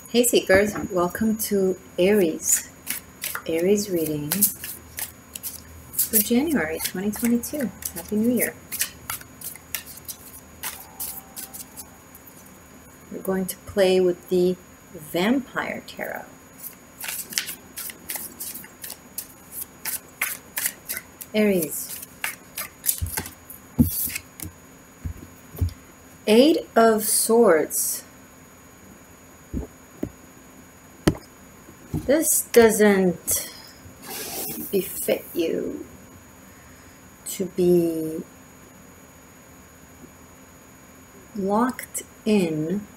Hey Seekers, welcome to Aries reading for January 2022. Happy New Year. We're going to play with the Vampire Tarot. Aries. Eight of Swords. This doesn't befit you to be locked in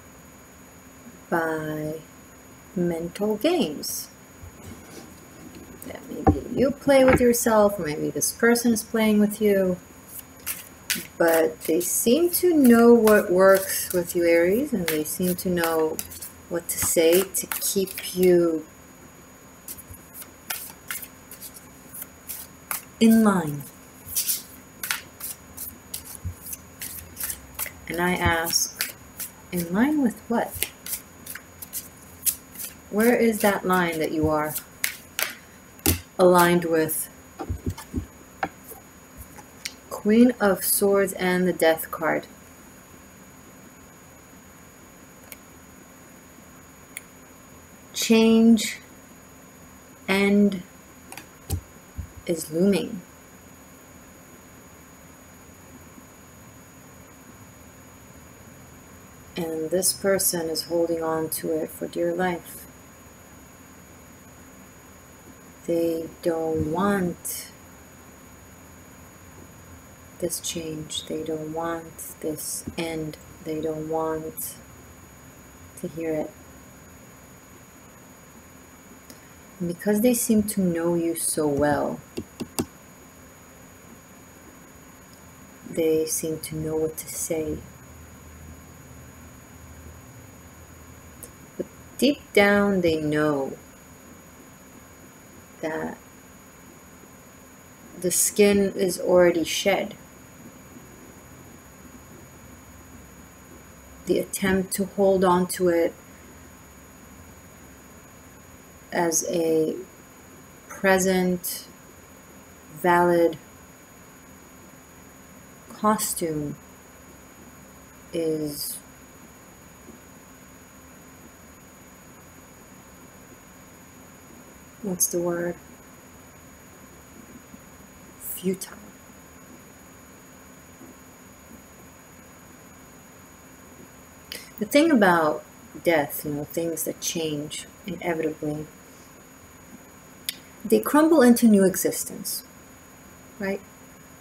by mental games that maybe you play with yourself, or maybe this person is playing with you, but they seem to know what works with you, Aries, and they seem to know what to say to keep you in line. And I ask, in line with what? Where is that line that you are aligned with? Queen of Swords and the Death card. Change and is looming. And this person is holding on to it for dear life. They don't want this change. They don't want this end. They don't want to hear it. And because they seem to know you so well, they seem to know what to say. But deep down they know that the skin is already shed. The attempt to hold on to it as a present, valid costume is what's the word? Futile. The thing about death, things that change inevitably, they crumble into new existence, right?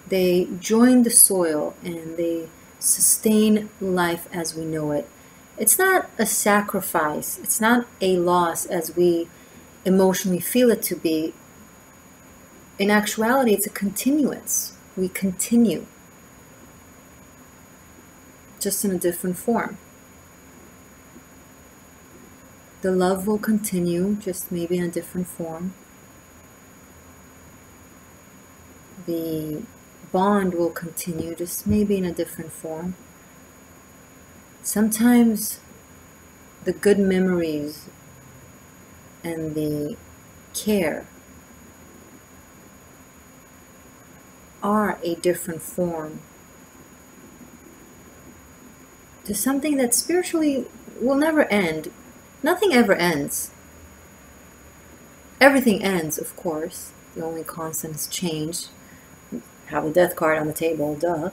They join the soil and they sustain life as we know it. It's not a sacrifice. It's not a loss as we emotionally feel it to be. In actuality, it's a continuance. We continue, just in a different form. The love will continue, just maybe in a different form. The bond will continue, just maybe in a different form. Sometimes the good memories and the care are a different form to something that spiritually will never end. Nothing ever ends. Everything ends, of course. The only constant is change. Have the death card on the table, duh.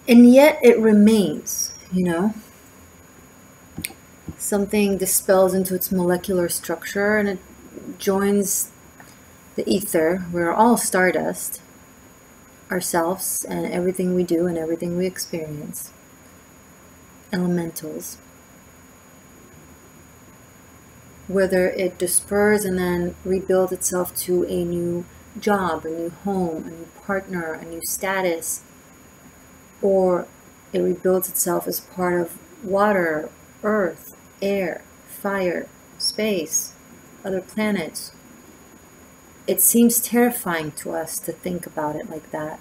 And yet it remains, Something dispels into its molecular structure and it joins the ether. We're all stardust, ourselves and everything we do and everything we experience. Elementals. Whether it disperses and then rebuilds itself to a new job, a new home, a new partner, a new status, or it rebuilds itself as part of water, earth, air, fire, space, other planets. It seems terrifying to us to think about it like that,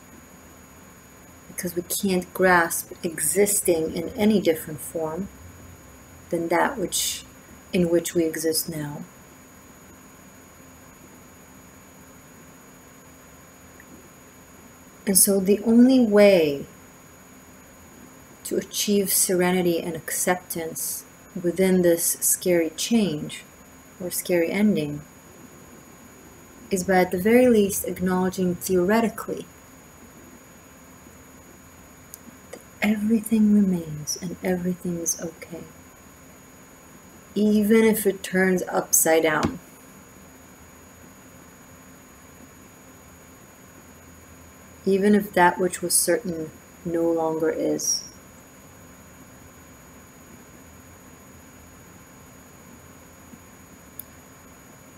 because we can't grasp existing in any different form. than that in which we exist now. And so the only way to achieve serenity and acceptance within this scary change or scary ending is by at the very least acknowledging theoretically that everything remains and everything is okay, even if it turns upside down. Even if that which was certain no longer is.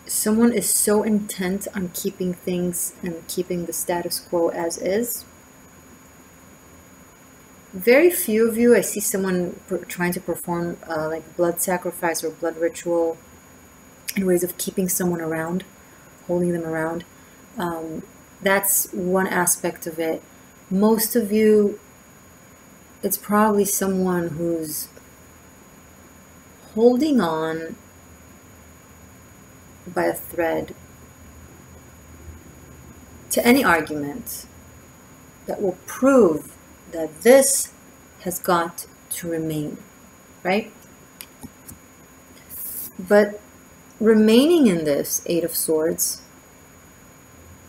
Someone is so intent on keeping things and keeping the status quo as is. Very few of you, I see someone trying to perform like blood sacrifice or blood ritual in ways of keeping someone around, holding them around. That's one aspect of it. Most of you, it's probably someone who's holding on by a thread to any argument that will prove that this has got to remain, right? But remaining in this Eight of Swords,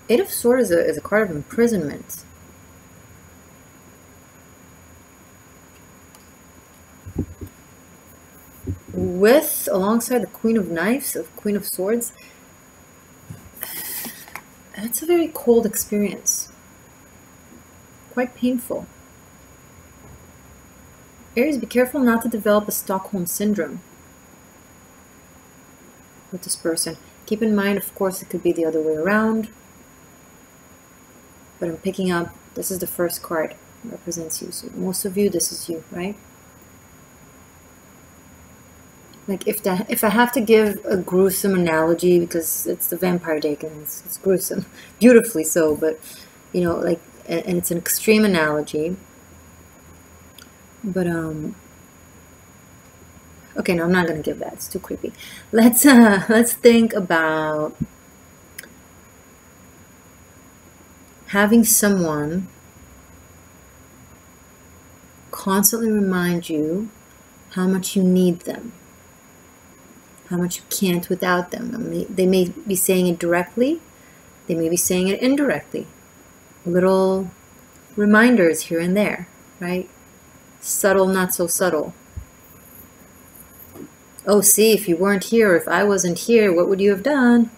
Eight of Swords is a card of imprisonment. Alongside the Queen of Knives, of Queen of Swords, that's a very cold experience. Quite painful. Aries, be careful not to develop a Stockholm Syndrome with this person. Keep in mind, of course, it could be the other way around. But I'm picking up, this is the first card that represents you. So most of you, this is you, right? Like if I have to give a gruesome analogy, because it's the vampire deck and it's gruesome, beautifully so, but you know, like, and it's an extreme analogy. But okay, no, I'm not gonna give that. It's too creepy. Let's think about having someone constantly remind you how much you need them, how much you can't without them. I mean, they may be saying it directly, they may be saying it indirectly. Little reminders here and there, right? Subtle, not so subtle. Oh, see, if you weren't here, if I wasn't here, what would you have done?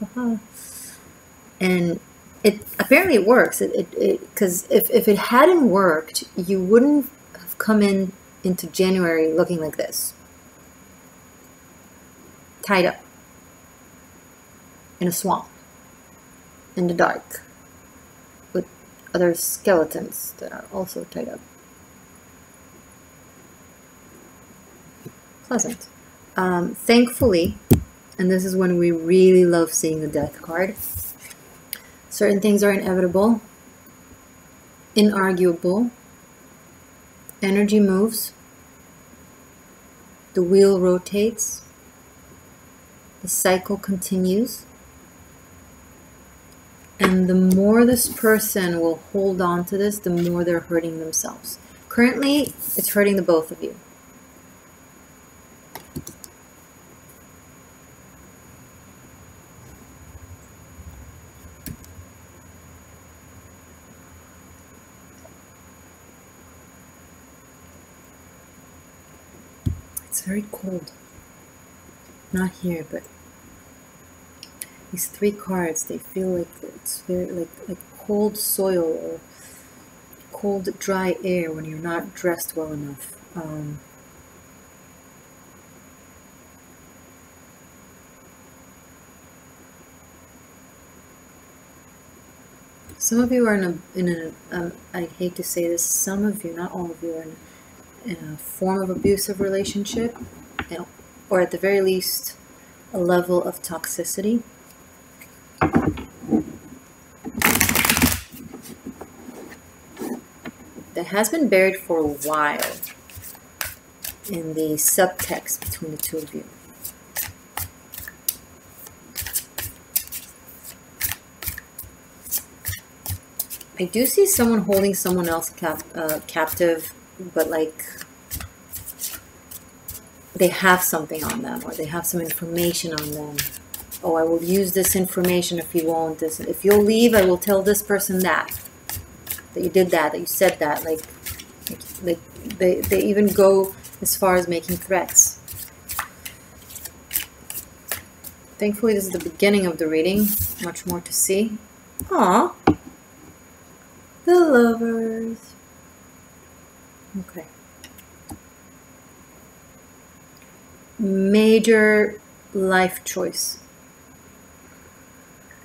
And apparently it works. Because if it hadn't worked, you wouldn't have come into January looking like this. Tied up. In a swamp. In the dark. With other skeletons that are also tied up. Pleasant. Thankfully, and this is when we really love seeing the Death card, certain things are inevitable, inarguable, energy moves, the wheel rotates, the cycle continues, and the more this person will hold on to this, the more they're hurting themselves. Currently, it's hurting the both of you. It's very cold. Not here, but these three cards, they feel like it's very like cold soil or cold dry air when you're not dressed well enough. Some of you are in a I hate to say this, some of you, not all of you, are in a form of abusive relationship, or at the very least a level of toxicity. That has been buried for a while. in the subtext between the two of you. I do see someone holding someone else captive, but like they have something on them, or they have some information on them. Oh, I will use this information if you won't. This, if you'll leave, I will tell this person that you did that you said that. Like they even go as far as making threats. Thankfully, this is the beginning of the reading. Much more to see. Aww. The Lovers. Okay. Major life choice.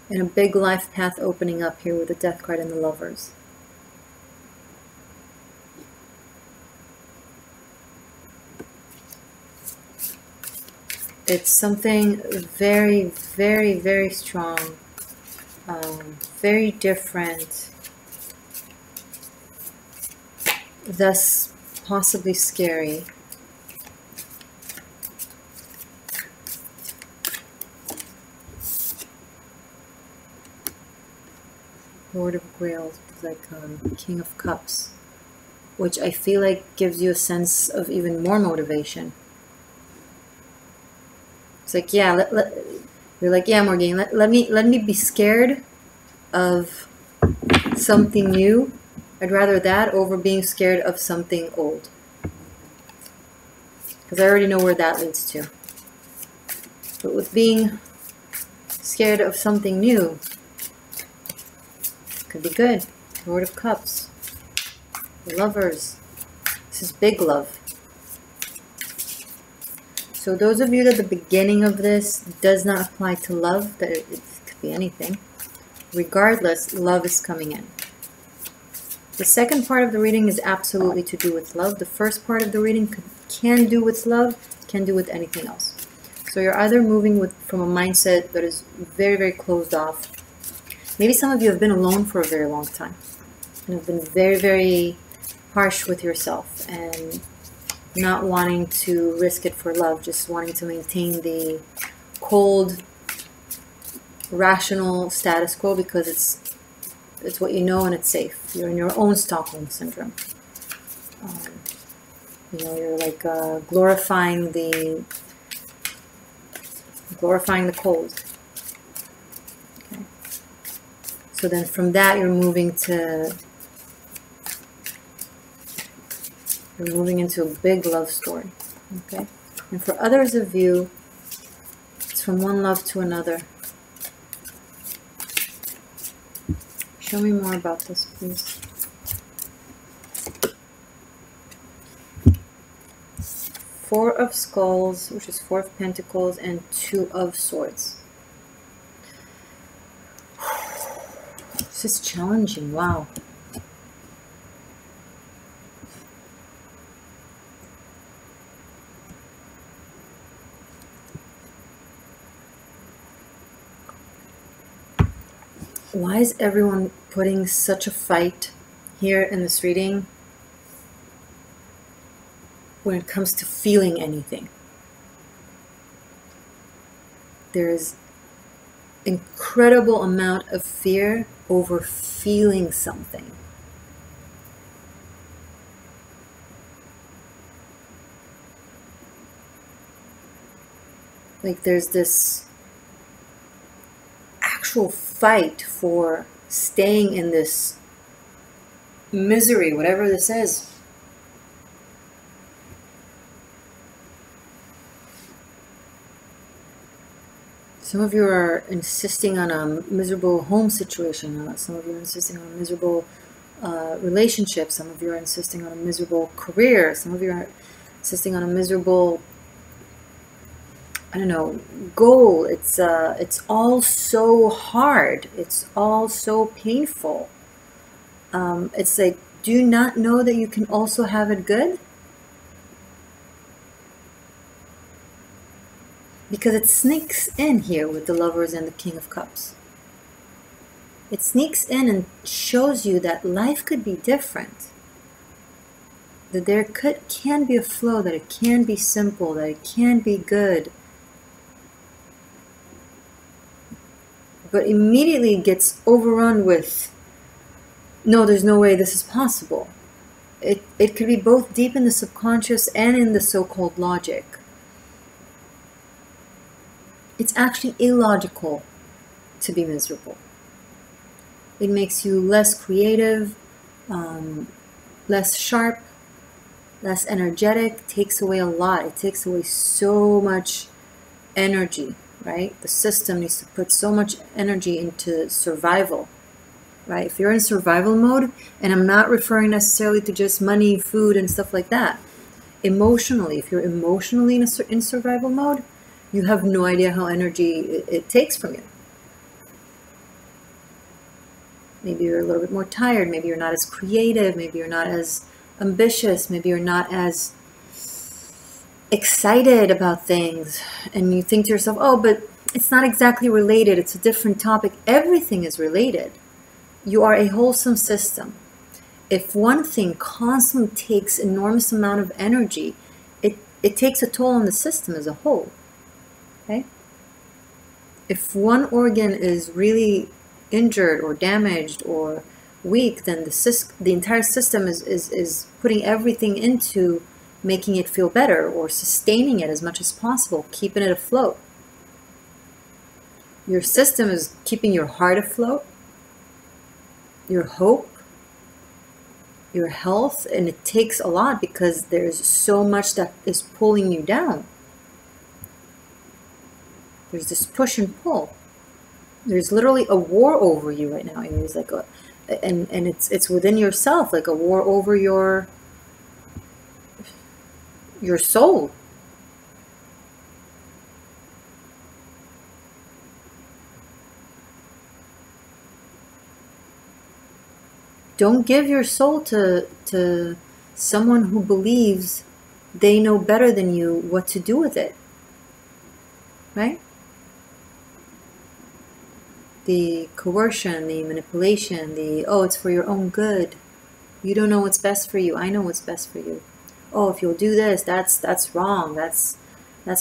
And a big life path opening up here with the Death card and the Lovers. It's something very, very, very strong. Very different. Thus possibly scary. Lord of Grails, like King of Cups, which I feel like gives you a sense of even more motivation. It's like, yeah, you're like, yeah, Morgane, let me be scared of something new. I'd rather that over being scared of something old. Because I already know where that leads to. But with being scared of something new, could be good. Lord of Cups. The Lovers. This is big love. So those of you that the beginning of this does not apply to love, that it could be anything. Regardless, love is coming in. The second part of the reading is absolutely to do with love. The first part of the reading can do with love, can do with anything else. So you're either moving from a mindset that is very, very closed off. Maybe some of you have been alone for a very long time and have been very, very harsh with yourself and not wanting to risk it for love, just wanting to maintain the cold, rational status quo because it's what you know and it's safe. You're in your own Stockholm syndrome. You know, you're like glorifying the cold. Okay. So then from that you're moving into a big love story. Okay. And for others of you, it's from one love to another. Show me more about this, please. Four of Skulls, which is Four of Pentacles, and Two of Swords. This is challenging. Wow. Why is everyone putting such a fight here in this reading when it comes to feeling anything? There's incredible amount of fear over feeling something. Like there's this actual fight for staying in this misery, whatever this is. Some of you are insisting on a miserable home situation. Some of you are insisting on a miserable relationship. Some of you are insisting on a miserable career. Some of you are insisting on a miserable, I don't know, goal. It's all so hard. It's all so painful. It's like, do you not know that you can also have it good? Because it sneaks in here with the Lovers and the King of Cups. It sneaks in and shows you that life could be different. that there can be a flow, that it can be simple, that it can be good. But immediately it gets overrun with, no, there's no way this is possible. It could be both deep in the subconscious and in the so-called logic. It's actually illogical to be miserable. It makes you less creative, less sharp, less energetic, takes away a lot. It takes away so much energy, right? The system needs to put so much energy into survival, right? If you're in survival mode, and I'm not referring necessarily to just money, food, and stuff like that. Emotionally, if you're emotionally in survival mode, you have no idea how energy it takes from you. Maybe you're a little bit more tired. Maybe you're not as creative. Maybe you're not as ambitious. Maybe you're not as excited about things. And you think to yourself, oh, but it's not exactly related. It's a different topic. Everything is related. You are a wholesome system. If one thing constantly takes enormous amount of energy, it takes a toll on the system as a whole. Okay? If one organ is really injured or damaged or weak, then the entire system is putting everything into making it feel better or sustaining it as much as possible, keeping it afloat. Your system is keeping your heart afloat, your hope, your health, and it takes a lot because there's so much that is pulling you down. There's this push and pull. There's literally a war over you right now. It's like and it's within yourself, like a war over your soul. Don't give your soul to someone who believes they know better than you what to do with it. Right? The coercion, the manipulation, oh, it's for your own good. You don't know what's best for you. I know what's best for you. Oh, if you'll do this, that's wrong. That's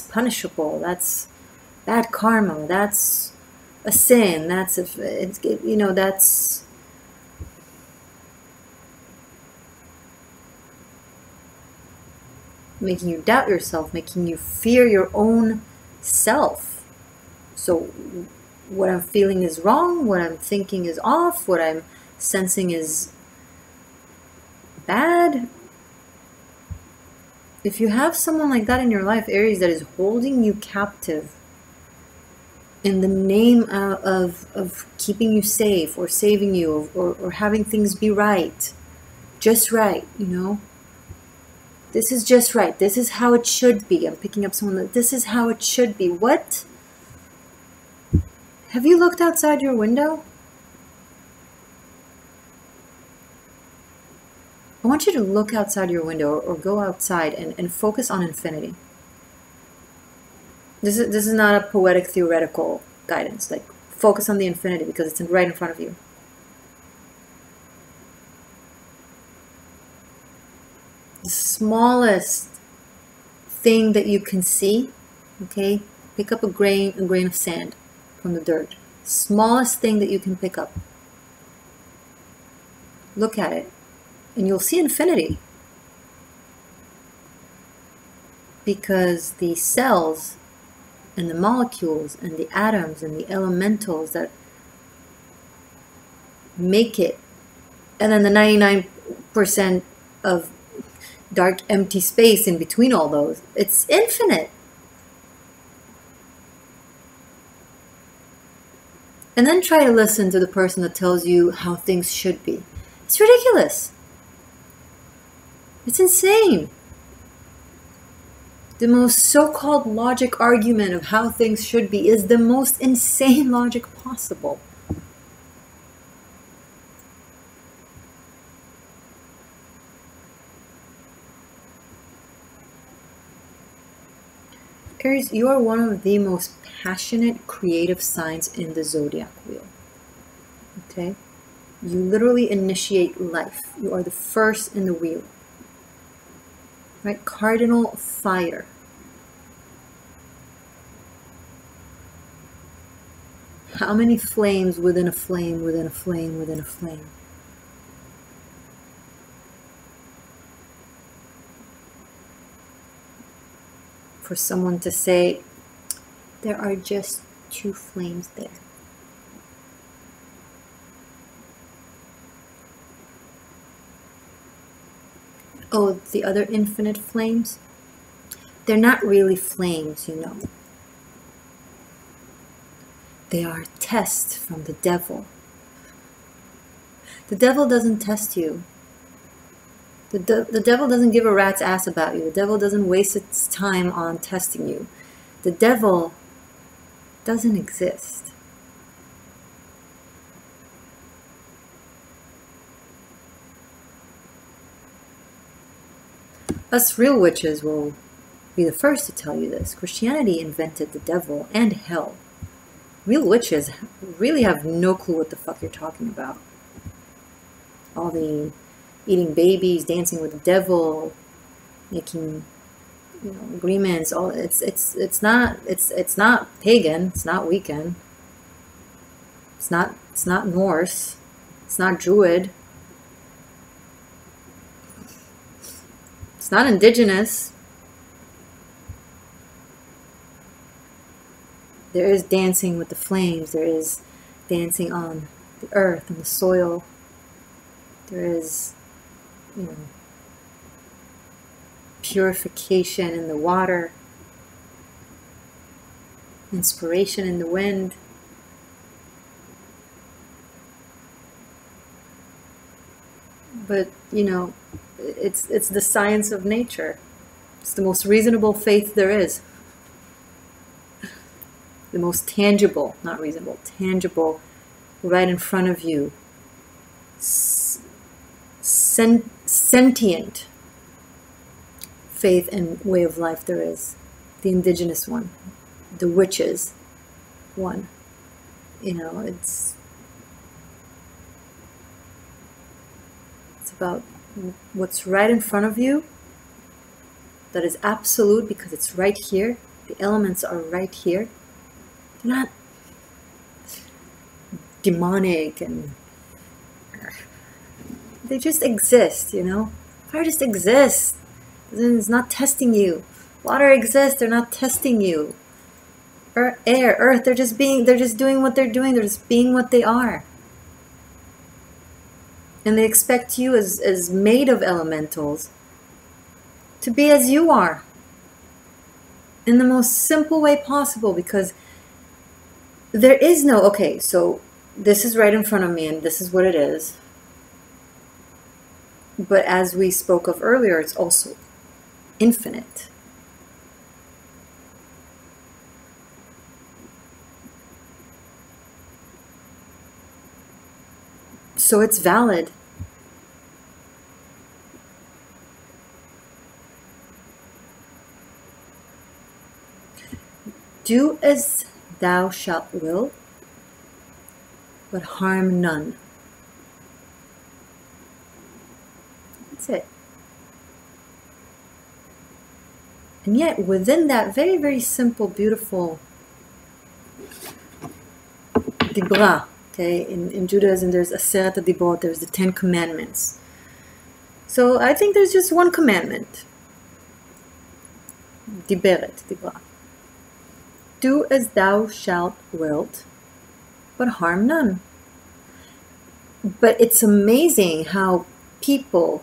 punishable. That's bad karma. That's a sin. That's making you doubt yourself, making you fear your own self. So what I'm feeling is wrong, what I'm thinking is off, what I'm sensing is bad. If you have someone like that in your life, Aries, that is holding you captive in the name of keeping you safe or saving you or having things be right, just right, this is just right, this is how it should be. I'm picking up someone that this is how it should be. What? Have you looked outside your window? I want you to look outside your window or go outside and focus on infinity. This is not a poetic theoretical guidance. Like, focus on the infinity because it's right in front of you. The smallest thing that you can see, okay? Pick up a grain of sand from the dirt. Smallest thing that you can pick up. Look at it, and you'll see infinity. Because the cells and the molecules and the atoms and the elementals that make it, and then the 99% of dark empty space in between all those, it's infinite. And then try to listen to the person that tells you how things should be. It's ridiculous. It's insane. The most so-called logic argument of how things should be is the most insane logic possible. Aries, you are one of the most passionate, creative signs in the zodiac wheel. Okay? You literally initiate life. You are the first in the wheel. right? Cardinal fire. How many flames within a flame, within a flame, within a flame? For someone to say, there are just 2 flames there. Oh, the other infinite flames? They're not really flames, you know. They are tests from the devil. The devil doesn't test you. The devil doesn't give a rat's ass about you. The devil doesn't waste its time on testing you. The devil doesn't exist. Us real witches will be the first to tell you this. Christianity invented the devil and hell. Real witches really have no clue what the fuck you're talking about. All the eating babies, dancing with the devil, making, you know, agreements. All it's not pagan. It's not Wiccan. It's not Norse. It's not Druid. It's not indigenous. There is dancing with the flames. There is dancing on the earth and the soil. There is, you know, purification in the water, inspiration in the wind. But, you know, it's the science of nature. It's the most reasonable faith there is. The most tangible, not reasonable, tangible, right in front of you. Sentient faith and way of life there is. The indigenous one. The witches one. You know, it's about what's right in front of you, that is absolute because it's right here. The elements are right here. They're not demonic, and they just exist, you know. Fire just exists. It's not testing you. Water exists. They're not testing you. Air, earth, they're just doing what they're doing. They're just being what they are. And they expect you as made of elementals to be as you are. In the most simple way possible, because there is no, okay, so this is right in front of me and this is what it is. But as we spoke of earlier, it's also infinite. So it's valid. Do as thou shalt will, but harm none. That's it. And yet, within that very, very simple, beautiful dibra, okay, in Judaism, there's Aseret HaDibrot, there's the 10 Commandments. So I think there's just one commandment. Diberet, dibra. Do as thou shalt wilt, but harm none. But it's amazing how people,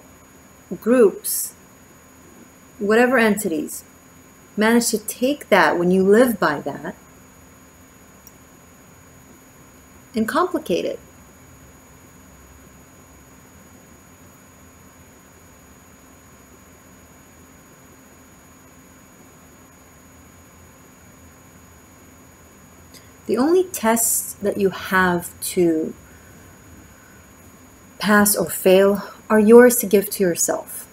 groups, whatever entities, manage to take that when you live by that and complicate it. The only tests that you have to pass or fail are yours to give to yourself.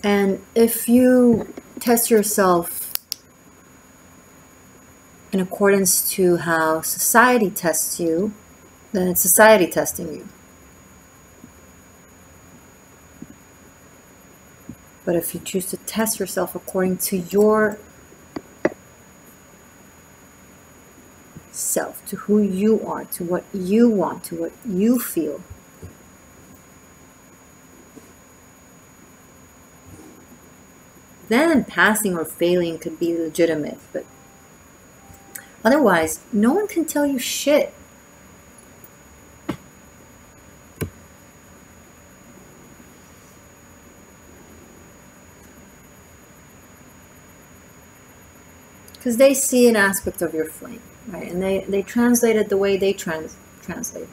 And if you test yourself in accordance to how society tests you, then it's society testing you. But if you choose to test yourself according to your self, to who you are, to what you want, to what you feel, then passing or failing could be legitimate. But otherwise, no one can tell you shit. Because they see an aspect of your flame, right? And they translate it the way they translate.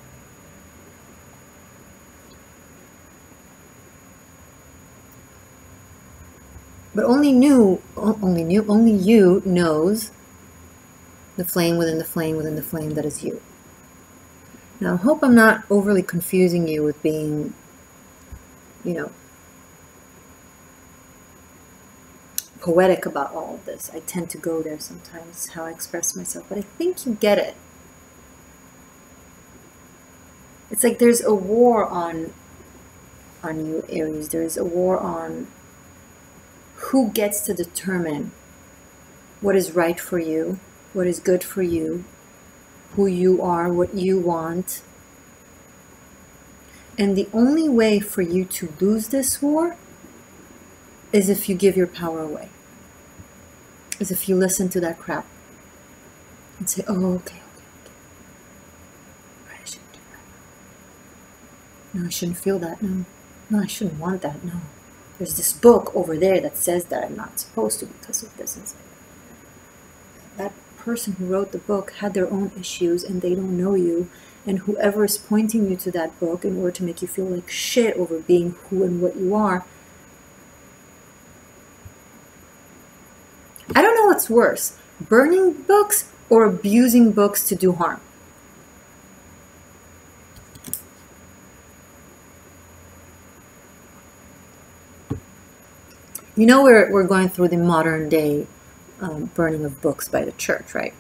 But only you knows the flame within the flame within the flame that is you. Now, I hope I'm not overly confusing you with being, you know, poetic about all of this. I tend to go there sometimes, how I express myself, but I think you get it. It's like there's a war on you, Aries. There's a war on who gets to determine what is right for you, what is good for you, who you are, what you want. And the only way for you to lose this war is if you give your power away. Is if you listen to that crap and say, oh, okay. I shouldn't do that. No, I shouldn't feel that. No, I shouldn't want that. No. There's this book over there that says that I'm not supposed to because of this. And it's like, that person who wrote the book had their own issues and they don't know you. And whoever is pointing you to that book in order to make you feel like shit over being who and what you are, I don't know what's worse, burning books or abusing books to do harm. You know, we're going through the modern day burning of books by the church, right?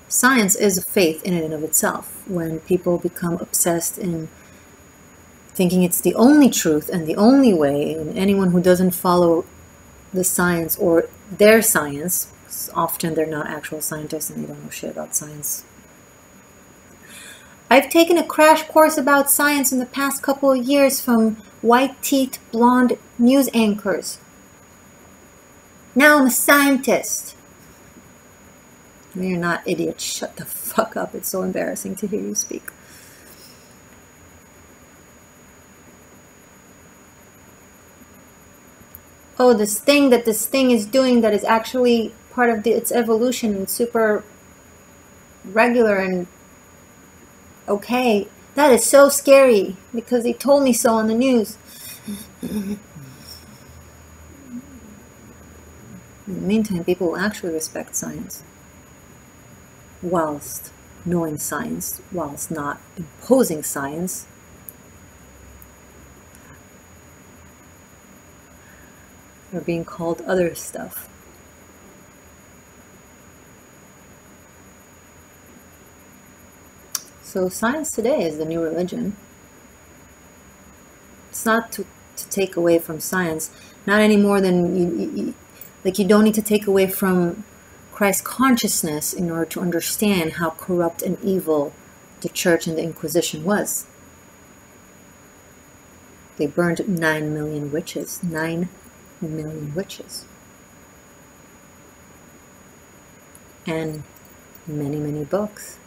Science is a faith in and of itself. When people become obsessed in thinking it's the only truth and the only way, and anyone who doesn't follow the science or their science, often they're not actual scientists and they don't know shit about science. I've taken a crash course about science in the past couple of years from white-teeth, blonde news anchors. Now I'm a scientist. No, you're not, idiot. Shut the fuck up. It's so embarrassing to hear you speak. Oh, this thing is doing that is actually part of its evolution and super regular and okay. That is so scary because they told me so on the news. In the meantime, people will actually respect science whilst knowing science, whilst not imposing science. Or being called other stuff. So science today is the new religion. It's not to take away from science, not any more than you don't need to take away from Christ consciousness in order to understand how corrupt and evil the church and the Inquisition was. They burned 9 million witches. 9 million witches. And many books.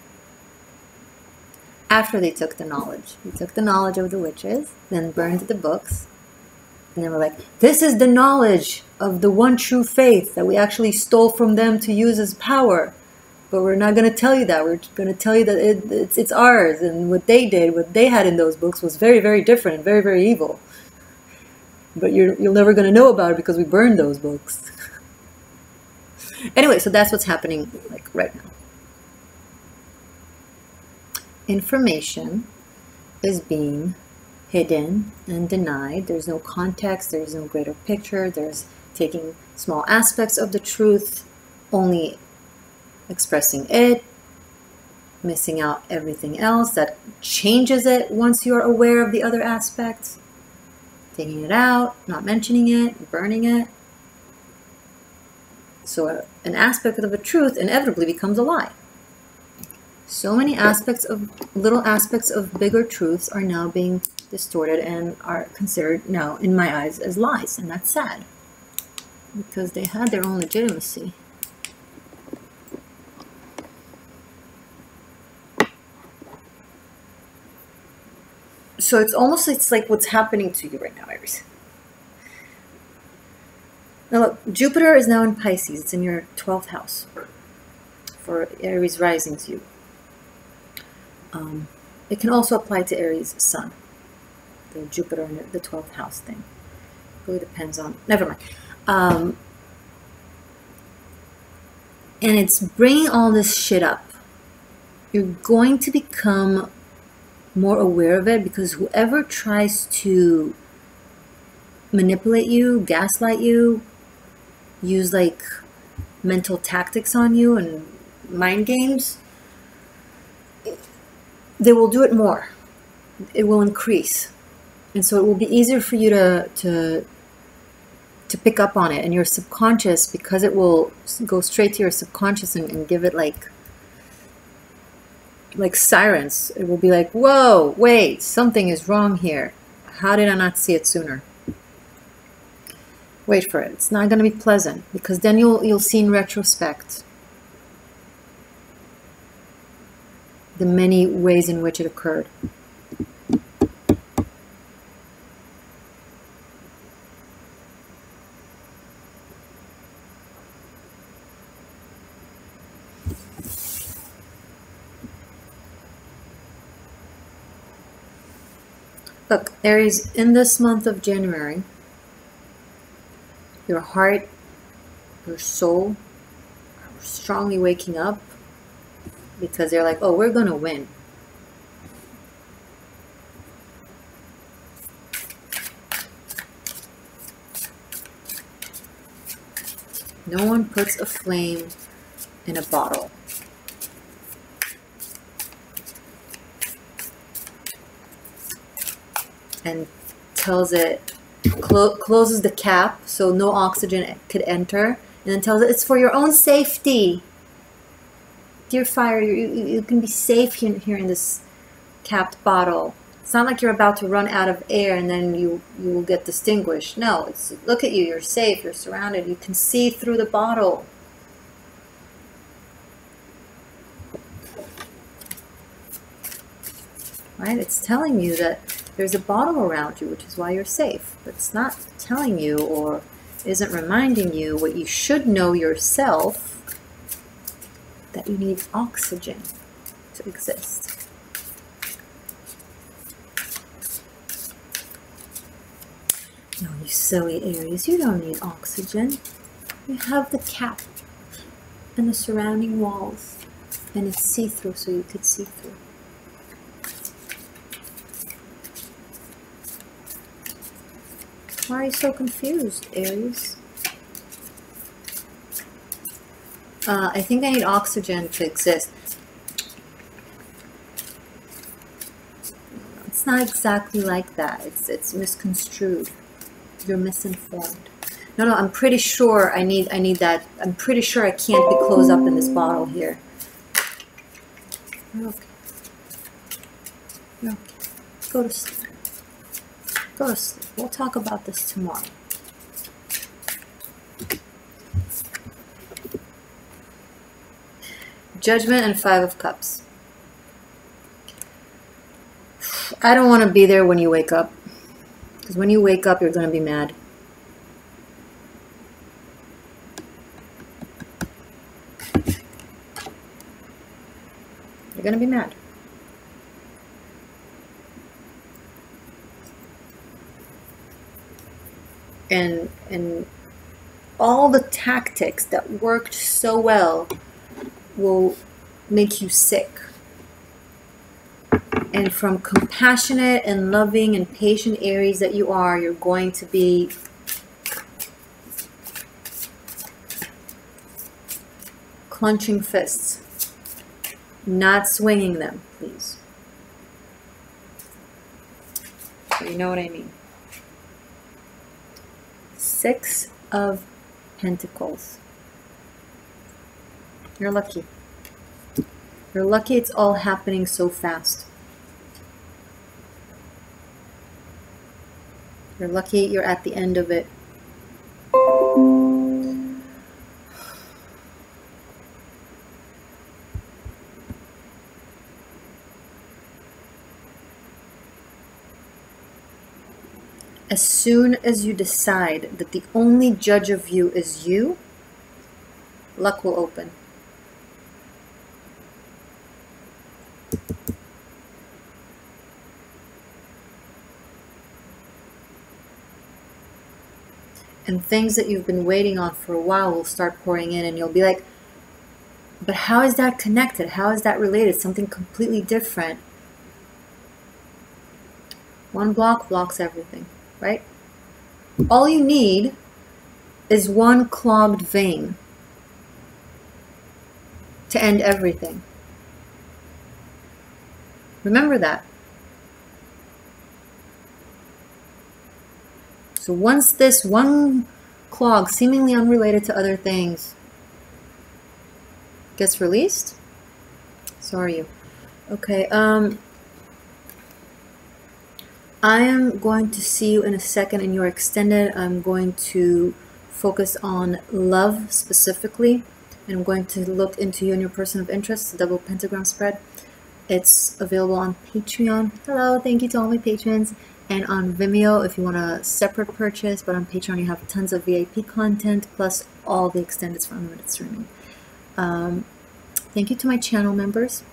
After they took the knowledge. They took the knowledge of the witches, then burned the books, and they were like, this is the knowledge of the one true faith that we actually stole from them to use as power. But we're not going to tell you that. We're going to tell you that it's ours. And what they did, what they had in those books was very different and very evil. But you're never going to know about it because we burned those books. Anyway, so that's what's happening like right now. Information is being hidden and denied. There's no context. There's no greater picture. There's taking small aspects of the truth, only expressing it, missing out everything else that changes it once you're aware of the other aspects. taking it out, not mentioning it, burning it. So an aspect of a truth inevitably becomes a lie. So many aspects of, little aspects of bigger truths are now being distorted and are considered now, in my eyes, as lies. And that's sad, because they had their own legitimacy. So it's like what's happening to you right now, Aries. Now look, Jupiter is now in Pisces. It's in your 12th house for Aries risings you. It can also apply to Aries Sun, the Jupiter in the 12th house thing. It really depends on, never mind. And it's bringing all this shit up. You're going to become more aware of it, because whoever tries to manipulate you, gaslight you, use like mental tactics on you and mind games, they will do it more. It will increase. And so it will be easier for you to pick up on it. And your subconscious, because it will go straight to your subconscious and give it like sirens. It will be like, whoa, wait, something is wrong here. How did I not see it sooner? Wait for it. It's not going to be pleasant, because then you'll see in retrospect the many ways in which it occurred. Look, Aries, in this month of January, your heart, your soul are strongly waking up, because they're like, oh, we're going to win. No one puts a flame in a bottle. And tells it, closes the cap so no oxygen could enter, and then tells it it's for your own safety. Dear fire, you can be safe here in this capped bottle. It's not like you're about to run out of air and then you will get extinguished. No, it's, look at you, you're safe, you're surrounded, you can see through the bottle. Right? It's telling you that there's a bottle around you, which is why you're safe. But it's not telling you, or isn't reminding you what you should know yourself, that you need oxygen to exist. No, you silly Aries, you don't need oxygen. You have the cap and the surrounding walls, and it's see-through, so you could see through. Why are you so confused, Aries? I think I need oxygen to exist. It's not exactly like that. It's misconstrued. You're misinformed. No, I'm pretty sure I need that. I'm pretty sure I can't be closed up in this bottle here. You're okay. You're okay. Go to sleep. Go to sleep. We'll talk about this tomorrow. Judgment and 5 of Cups. I don't want to be there when you wake up. Because when you wake up, you're going to be mad. You're going to be mad. And all the tactics that worked so well will make you sick. And from compassionate and loving and patient Aries that you are, you're going to be clenching fists, not swinging them, please. So you know what I mean. Six of Pentacles. You're lucky. You're lucky it's all happening so fast. You're lucky you're at the end of it. As soon as you decide that the only judge of you is you, luck will open. And things that you've been waiting on for a while will start pouring in, and you'll be like, but how is that connected? How is that related? Something completely different. One block blocks everything, right? All you need is one clogged vein to end everything. Remember that. So once this one clog, seemingly unrelated to other things, gets released, so are you. Okay, I am going to see you in a second in your extended. I'm going to focus on love specifically, and I'm going to look into you and your person of interest, the double pentagram spread. It's available on Patreon. Hello, thank you to all my patrons. And on Vimeo if you want a separate purchase, but on Patreon you have tons of VIP content plus all the extendeds for unlimited streaming. Thank you to my channel members.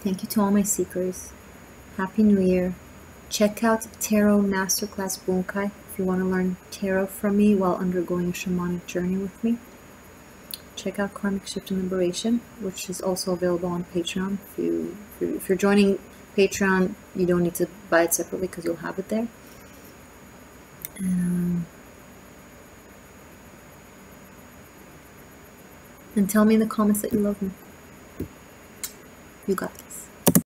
Thank you to all my seekers. Happy New Year. Check out Tarot Masterclass Bunkai if you want to learn tarot from me while undergoing a shamanic journey with me. Check out Karmic Shift and Liberation, which is also available on Patreon. If you're joining Patreon, you don't need to buy it separately because you'll have it there. And tell me in the comments that you love me. You got this.